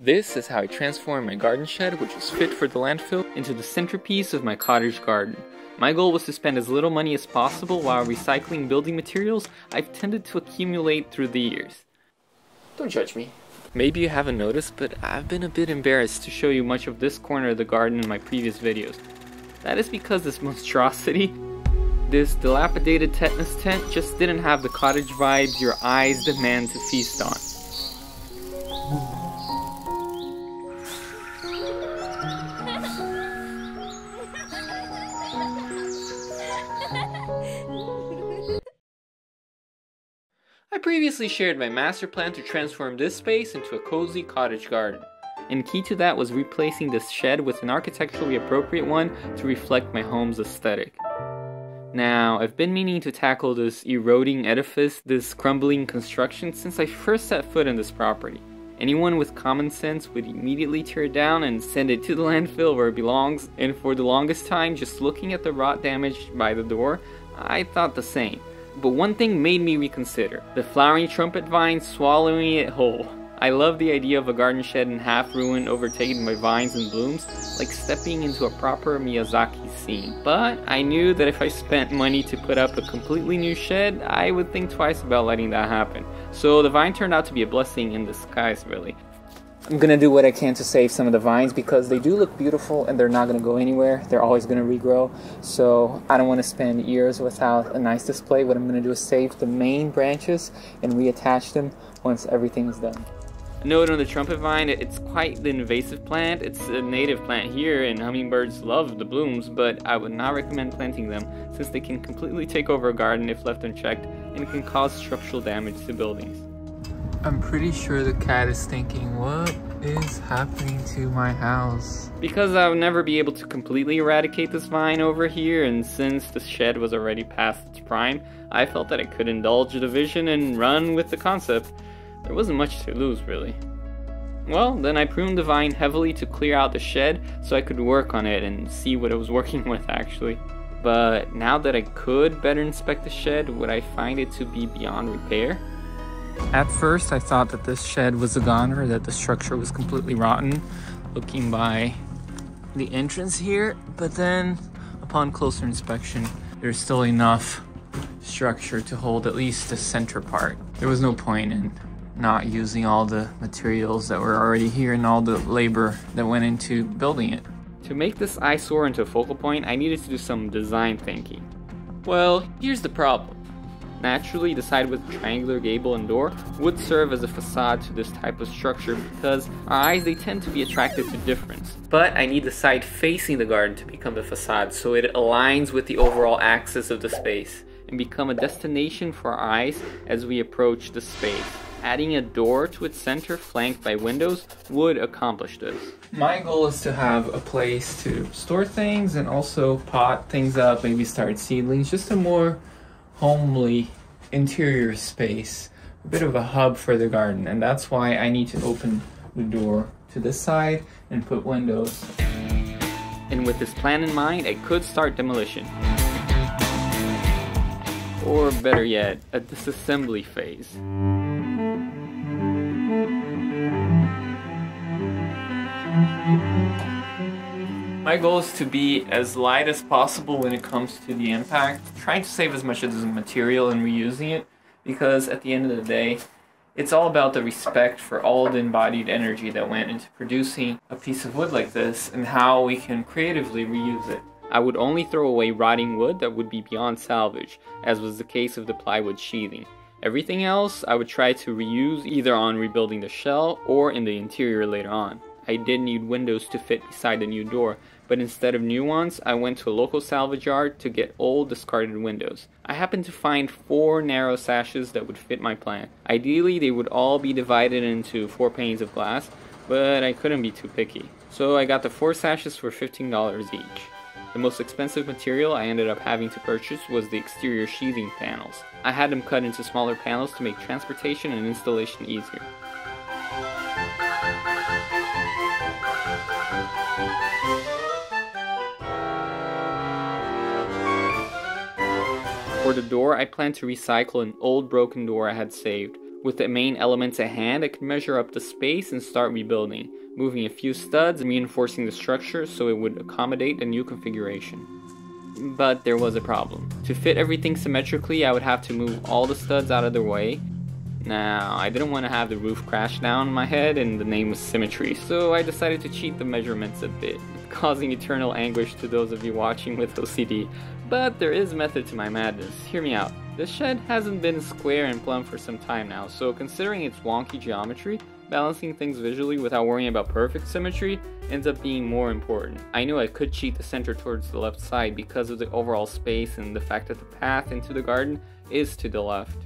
This is how I transformed my garden shed, which was fit for the landfill, into the centerpiece of my cottage garden. My goal was to spend as little money as possible while recycling building materials I've tended to accumulate through the years. Don't judge me. Maybe you haven't noticed, but I've been a bit embarrassed to show you much of this corner of the garden in my previous videos. That is because this monstrosity, this dilapidated tetanus tent, just didn't have the cottage vibes your eyes demand to feast on. I previously shared my master plan to transform this space into a cozy cottage garden. And key to that was replacing this shed with an architecturally appropriate one to reflect my home's aesthetic. Now, I've been meaning to tackle this eroding edifice, this crumbling construction, since I first set foot in this property. Anyone with common sense would immediately tear it down and send it to the landfill where it belongs, and for the longest time, just looking at the rot damage by the door, I thought the same. But one thing made me reconsider: the flowering trumpet vine swallowing it whole. I love the idea of a garden shed in half ruin overtaken by vines and blooms, like stepping into a proper Miyazaki scene. But I knew that if I spent money to put up a completely new shed, I would think twice about letting that happen. So the vine turned out to be a blessing in disguise, really. I'm gonna do what I can to save some of the vines because they do look beautiful and they're not gonna go anywhere. They're always gonna regrow. So I don't want to spend years without a nice display. What I'm gonna do is save the main branches and reattach them once everything is done. A note on the trumpet vine: it's quite the invasive plant. It's a native plant here and hummingbirds love the blooms, but I would not recommend planting them since they can completely take over a garden if left unchecked and can cause structural damage to buildings. I'm pretty sure the cat is thinking, what is happening to my house? Because I would never be able to completely eradicate this vine over here, and since the shed was already past its prime, I felt that I could indulge the vision and run with the concept. There wasn't much to lose, really. Well, then I pruned the vine heavily to clear out the shed so I could work on it and see what I was working with, actually. But now that I could better inspect the shed, would I find it to be beyond repair? At first, I thought that this shed was a goner, that the structure was completely rotten, looking by the entrance here. But then, upon closer inspection, there's still enough structure to hold at least the center part. There was no point in not using all the materials that were already here and all the labor that went into building it. To make this eyesore into a focal point, I needed to do some design thinking. Well, here's the problem. Naturally, the side with triangular gable and door would serve as a facade to this type of structure because our eyes, they tend to be attracted to difference. But I need the side facing the garden to become the facade so it aligns with the overall axis of the space and become a destination for our eyes as we approach the space. Adding a door to its center flanked by windows would accomplish this. My goal is to have a place to store things and also pot things up, maybe start seedlings, just a more homely interior space, a bit of a hub for the garden, and that's why I need to open the door to this side and put windows. And with this plan in mind, I could start demolition. Or better yet, a disassembly phase. My goal is to be as light as possible when it comes to the impact, trying to save as much of the material and reusing it, because at the end of the day, it's all about the respect for all the embodied energy that went into producing a piece of wood like this and how we can creatively reuse it. I would only throw away rotting wood that would be beyond salvage, as was the case of the plywood sheathing. Everything else I would try to reuse either on rebuilding the shell or in the interior later on. I did need windows to fit beside the new door, but instead of new ones, I went to a local salvage yard to get old discarded windows. I happened to find 4 narrow sashes that would fit my plan. Ideally, they would all be divided into 4 panes of glass, but I couldn't be too picky. So I got the 4 sashes for $15 each. The most expensive material I ended up having to purchase was the exterior sheathing panels. I had them cut into smaller panels to make transportation and installation easier. For the door, I planned to recycle an old broken door I had saved. With the main elements at hand, I could measure up the space and start rebuilding, moving a few studs and reinforcing the structure so it would accommodate the new configuration. But there was a problem. To fit everything symmetrically, I would have to move all the studs out of the way. Now, I didn't want to have the roof crash down on my head in the name of symmetry, so I decided to cheat the measurements a bit, causing eternal anguish to those of you watching with OCD. But there is method to my madness. Hear me out. This shed hasn't been square and plumb for some time now, so considering its wonky geometry, balancing things visually without worrying about perfect symmetry ends up being more important. I knew I could cheat the center towards the left side because of the overall space and the fact that the path into the garden is to the left.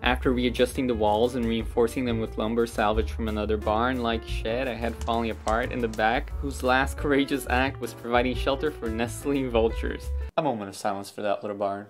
After readjusting the walls and reinforcing them with lumber salvaged from another barn-like shed I had falling apart in the back, whose last courageous act was providing shelter for nestling vultures. A moment of silence for that little barn.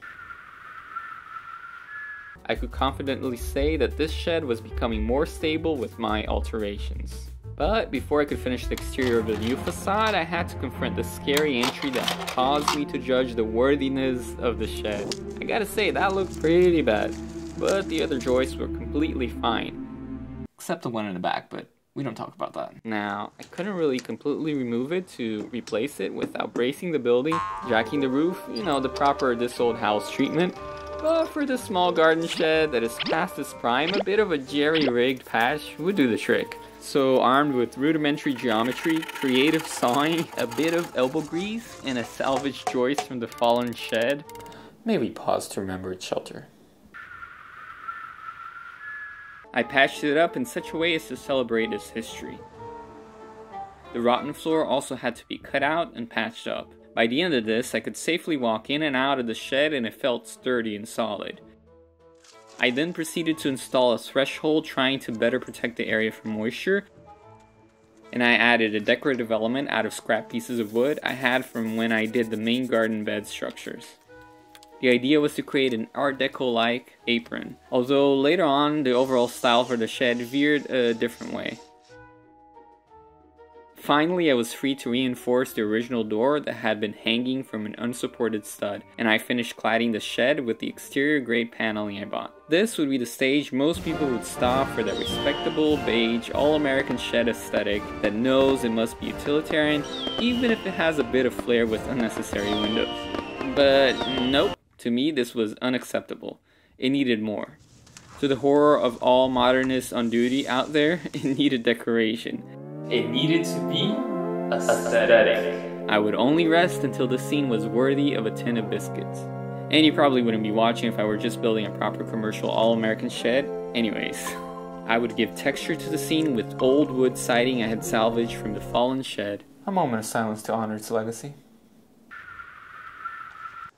I could confidently say that this shed was becoming more stable with my alterations. But before I could finish the exterior of the new facade, I had to confront the scary entry that caused me to judge the worthiness of the shed. I gotta say, that looked pretty bad, but the other joists were completely fine. Except the one in the back, but we don't talk about that. Now, I couldn't really completely remove it to replace it without bracing the building, jacking the roof, you know, the proper this old house treatment. But for this small garden shed that is past its prime, a bit of a jerry-rigged patch would do the trick. So armed with rudimentary geometry, creative sawing, a bit of elbow grease, and a salvaged joist from the fallen shed, may we pause to remember its shelter. I patched it up in such a way as to celebrate its history. The rotten floor also had to be cut out and patched up. By the end of this, I could safely walk in and out of the shed and it felt sturdy and solid. I then proceeded to install a threshold trying to better protect the area from moisture, and I added a decorative element out of scrap pieces of wood I had from when I did the main garden bed structures. The idea was to create an Art Deco-like apron, although later on the overall style for the shed veered a different way. Finally, I was free to reinforce the original door that had been hanging from an unsupported stud, and I finished cladding the shed with the exterior grade paneling I bought. This would be the stage most people would stop for that respectable, beige, all-American shed aesthetic that knows it must be utilitarian, even if it has a bit of flair with unnecessary windows. But nope, to me this was unacceptable. It needed more. To the horror of all modernists on duty out there, it needed decoration. It needed to be aesthetic. I would only rest until the scene was worthy of a tin of biscuits. And you probably wouldn't be watching if I were just building a proper commercial all-American shed. Anyways, I would give texture to the scene with old wood siding I had salvaged from the fallen shed. A moment of silence to honor its legacy.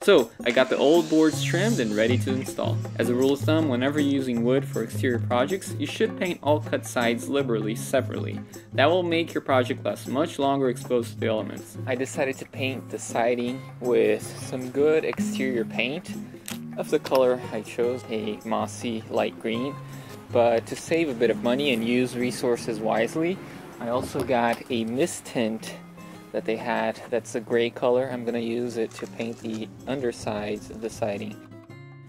So, I got the old boards trimmed and ready to install. As a rule of thumb, whenever you're using wood for exterior projects, you should paint all cut sides liberally, separately. That will make your project last much longer exposed to the elements. I decided to paint the siding with some good exterior paint. Of the color I chose, a mossy light green. But to save a bit of money and use resources wisely, I also got a mist tint that they had that's a gray color. I'm gonna use it to paint the undersides of the siding.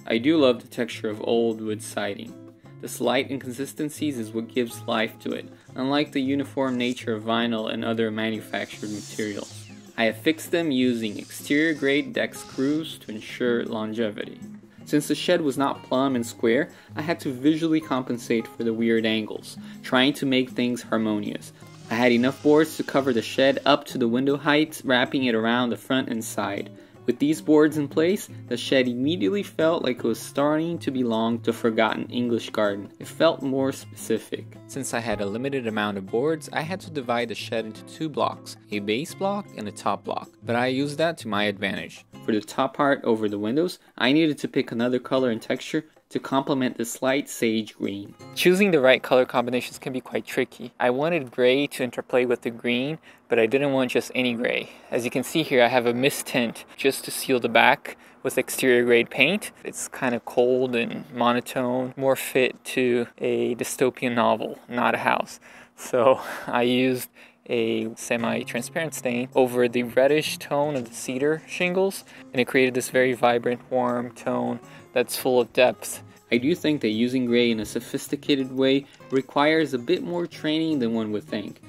I do love the texture of old wood siding. The slight inconsistencies is what gives life to it, unlike the uniform nature of vinyl and other manufactured materials. I have fixed them using exterior grade deck screws to ensure longevity. Since the shed was not plumb and square, I had to visually compensate for the weird angles, trying to make things harmonious. I had enough boards to cover the shed up to the window height, wrapping it around the front and side. With these boards in place, the shed immediately felt like it was starting to belong to a forgotten English garden. It felt more specific. Since I had a limited amount of boards, I had to divide the shed into two blocks, a base block and a top block, but I used that to my advantage. For the top part over the windows, I needed to pick another color and texture to complement the slight sage green. Choosing the right color combinations can be quite tricky. I wanted gray to interplay with the green, but I didn't want just any gray. As you can see here, I have a mist tint just to seal the back with exterior grade paint. It's kind of cold and monotone, more fit to a dystopian novel, not a house. So I used a semi-transparent stain over the reddish tone of the cedar shingles, and it created this very vibrant, warm tone that's full of depth. I do think that using gray in a sophisticated way requires a bit more training than one would think.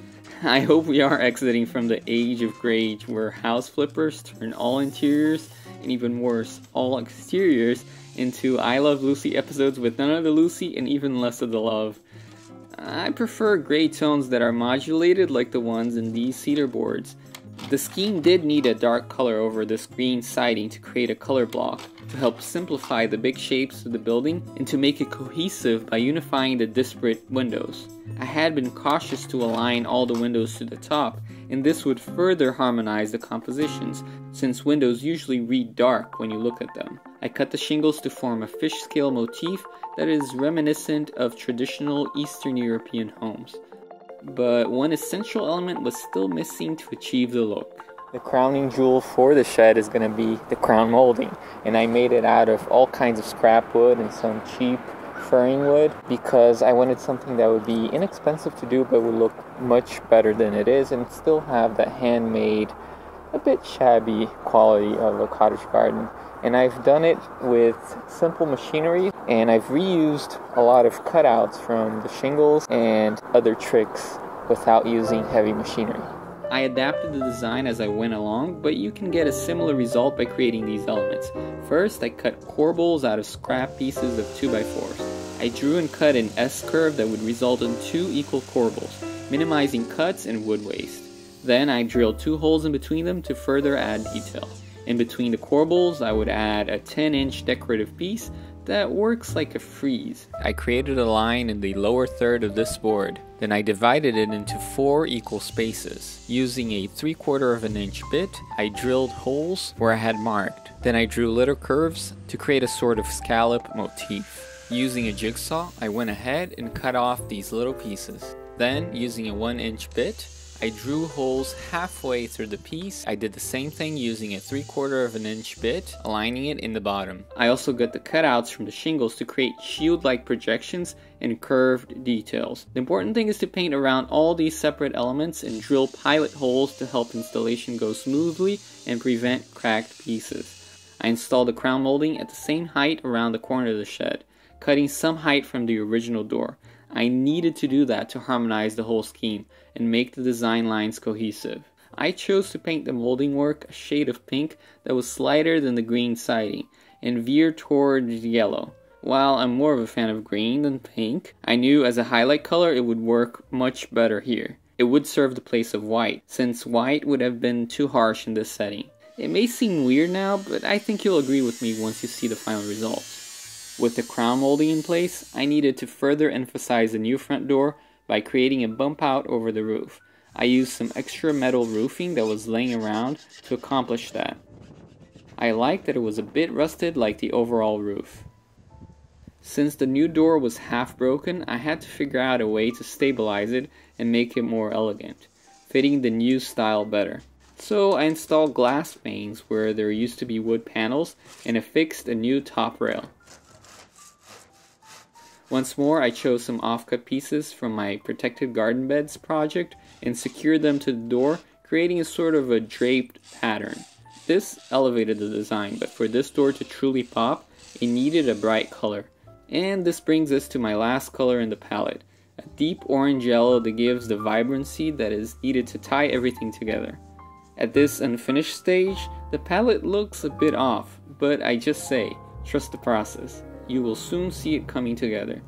I hope we are exiting from the age of gray where house flippers turn all interiors, and even worse, all exteriors, into I Love Lucy episodes with none of the Lucy and even less of the love. I prefer gray tones that are modulated like the ones in these cedar boards. The scheme did need a dark color over this green siding to create a color block, to help simplify the big shapes of the building and to make it cohesive by unifying the disparate windows. I had been cautious to align all the windows to the top, and this would further harmonize the compositions, since windows usually read dark when you look at them. I cut the shingles to form a fish scale motif that is reminiscent of traditional Eastern European homes. But one essential element was still missing to achieve the look. The crowning jewel for the shed is going to be the crown molding, and I made it out of all kinds of scrap wood and some cheap furring wood because I wanted something that would be inexpensive to do but would look much better than it is and still have that handmade, a bit shabby quality of a cottage garden. And I've done it with simple machinery, and I've reused a lot of cutouts from the shingles and other tricks without using heavy machinery. I adapted the design as I went along, but you can get a similar result by creating these elements. First, I cut corbels out of scrap pieces of 2x4s. I drew and cut an S-curve that would result in 2 equal corbels, minimizing cuts and wood waste. Then I drilled 2 holes in between them to further add detail. In between the corbels, I would add a 10-inch decorative piece that works like a frieze. I created a line in the lower third of this board. Then I divided it into 4 equal spaces. Using a 3/4 of an inch bit, I drilled holes where I had marked. Then I drew little curves to create a sort of scallop motif. Using a jigsaw, I went ahead and cut off these little pieces. Then, using a 1-inch bit, I drew holes halfway through the piece. I did the same thing using a 3/4 of an inch bit, aligning it in the bottom. I also got the cutouts from the shingles to create shield-like projections and curved details. The important thing is to paint around all these separate elements and drill pilot holes to help installation go smoothly and prevent cracked pieces. I installed the crown molding at the same height around the corner of the shed, cutting some height from the original door. I needed to do that to harmonize the whole scheme and make the design lines cohesive. I chose to paint the molding work a shade of pink that was lighter than the green siding and veered towards yellow. While I'm more of a fan of green than pink, I knew as a highlight color it would work much better here. It would serve the place of white, since white would have been too harsh in this setting. It may seem weird now, but I think you'll agree with me once you see the final results. With the crown molding in place, I needed to further emphasize the new front door by creating a bump out over the roof. I used some extra metal roofing that was laying around to accomplish that. I liked that it was a bit rusted like the overall roof. Since the new door was half broken, I had to figure out a way to stabilize it and make it more elegant, fitting the new style better. So I installed glass panes where there used to be wood panels and affixed a new top rail. Once more, I chose some offcut pieces from my protected garden beds project and secured them to the door, creating a sort of a draped pattern. This elevated the design, but for this door to truly pop, it needed a bright color. And this brings us to my last color in the palette, a deep orange yellow that gives the vibrancy that is needed to tie everything together. At this unfinished stage, the palette looks a bit off, but I just say, trust the process. You will soon see it coming together.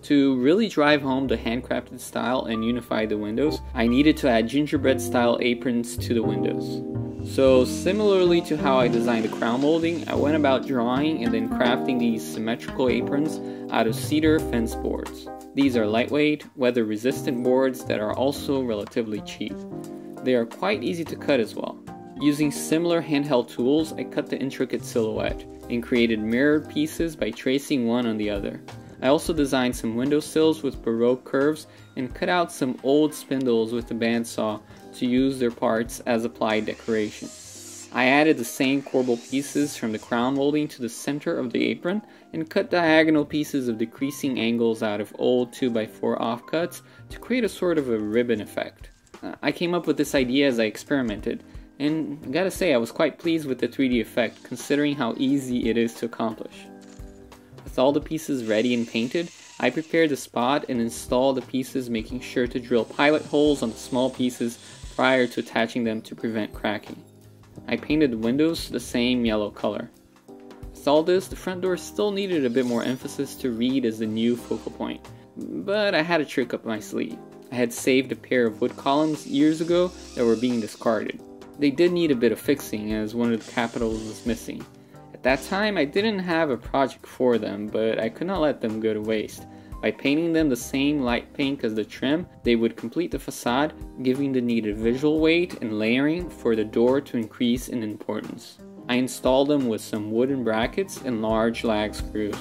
To really drive home the handcrafted style and unify the windows, I needed to add gingerbread style aprons to the windows. So similarly to how I designed the crown molding, I went about drawing and then crafting these symmetrical aprons out of cedar fence boards. These are lightweight, weather resistant boards that are also relatively cheap. They are quite easy to cut as well. Using similar handheld tools, I cut the intricate silhouette and created mirrored pieces by tracing one on the other. I also designed some windowsills with Baroque curves and cut out some old spindles with a bandsaw to use their parts as applied decoration. I added the same corbel pieces from the crown molding to the center of the apron and cut diagonal pieces of decreasing angles out of old 2x4 offcuts to create a sort of a ribbon effect. I came up with this idea as I experimented, and I gotta say I was quite pleased with the 3D effect considering how easy it is to accomplish. A With all the pieces ready and painted, I prepared the spot and installed the pieces, making sure to drill pilot holes on the small pieces prior to attaching them to prevent cracking. I painted the windows the same yellow color. With all this, the front door still needed a bit more emphasis to read as the new focal point, but I had a trick up my sleeve. I had saved a pair of wood columns years ago that were being discarded. They did need a bit of fixing as one of the capitals was missing. At that time, I didn't have a project for them, but I could not let them go to waste. By painting them the same light pink as the trim, they would complete the facade, giving the needed visual weight and layering for the door to increase in importance. I installed them with some wooden brackets and large lag screws.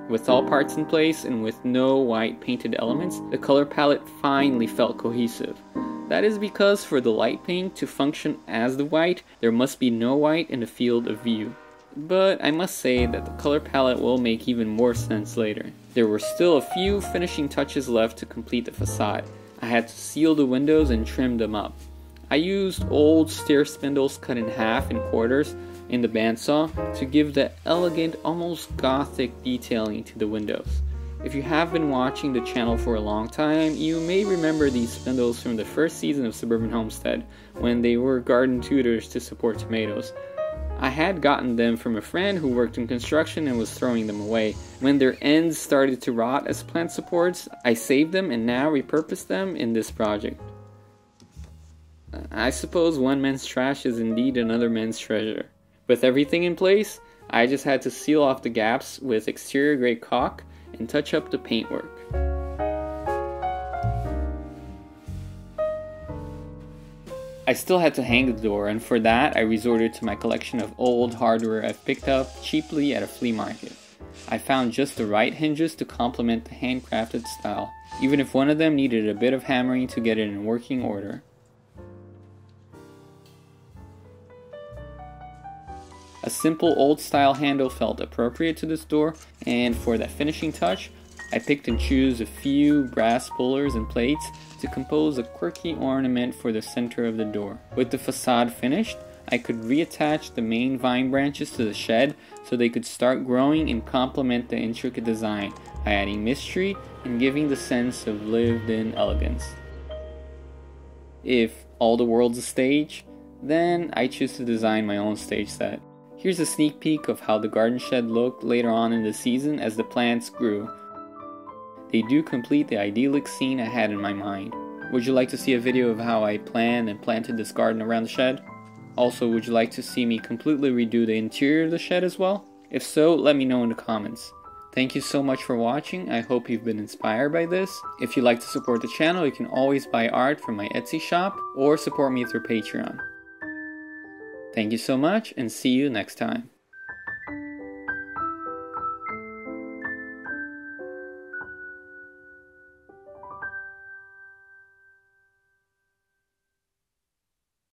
With all parts in place and with no white painted elements, the color palette finally felt cohesive. That is because for the light pink to function as the white, there must be no white in the field of view. But I must say that the color palette will make even more sense later. There were still a few finishing touches left to complete the facade. I had to seal the windows and trim them up. I used old stair spindles cut in half and quarters in the bandsaw to give the elegant, almost gothic detailing to the windows. If you have been watching the channel for a long time, you may remember these spindles from the first season of Suburban Homestead, when they were garden tutors to support tomatoes. I had gotten them from a friend who worked in construction and was throwing them away. When their ends started to rot as plant supports, I saved them and now repurposed them in this project. I suppose one man's trash is indeed another man's treasure. With everything in place, I just had to seal off the gaps with exterior grey caulk and touch up the paintwork. I still had to hang the door, and for that I resorted to my collection of old hardware I've picked up cheaply at a flea market. I found just the right hinges to complement the handcrafted style, even if one of them needed a bit of hammering to get it in working order. A simple old-style handle felt appropriate to this door, and for that finishing touch, I picked and chose a few brass pullers and plates to compose a quirky ornament for the center of the door. With the facade finished, I could reattach the main vine branches to the shed so they could start growing and complement the intricate design by adding mystery and giving the sense of lived-in elegance. If all the world's a stage, then I choose to design my own stage set. Here's a sneak peek of how the garden shed looked later on in the season as the plants grew. They do complete the idyllic scene I had in my mind. Would you like to see a video of how I planned and planted this garden around the shed? Also, would you like to see me completely redo the interior of the shed as well? If so, let me know in the comments. Thank you so much for watching. I hope you've been inspired by this. If you'd like to support the channel, you can always buy art from my Etsy shop or support me through Patreon. Thank you so much, and see you next time.